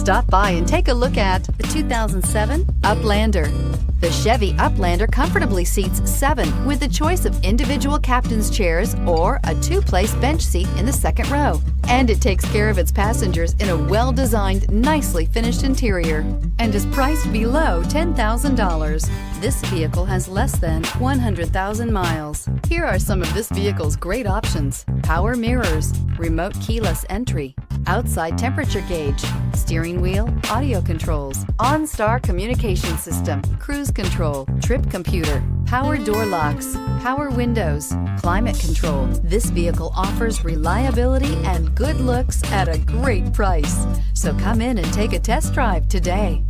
Stop by and take a look at the 2007 Uplander. The Chevy Uplander comfortably seats 7 with the choice of individual captain's chairs or a 2-place bench seat in the second row. And it takes care of its passengers in a well-designed, nicely finished interior and is priced below $10,000. This vehicle has less than 100,000 miles. Here are some of this vehicle's great options: power mirrors, remote keyless entry, outside temperature gauge, steering wheel audio controls, OnStar communication system, cruise control, trip computer, power door locks, power windows, climate control. This vehicle offers reliability and good looks at a great price. So come in and take a test drive today.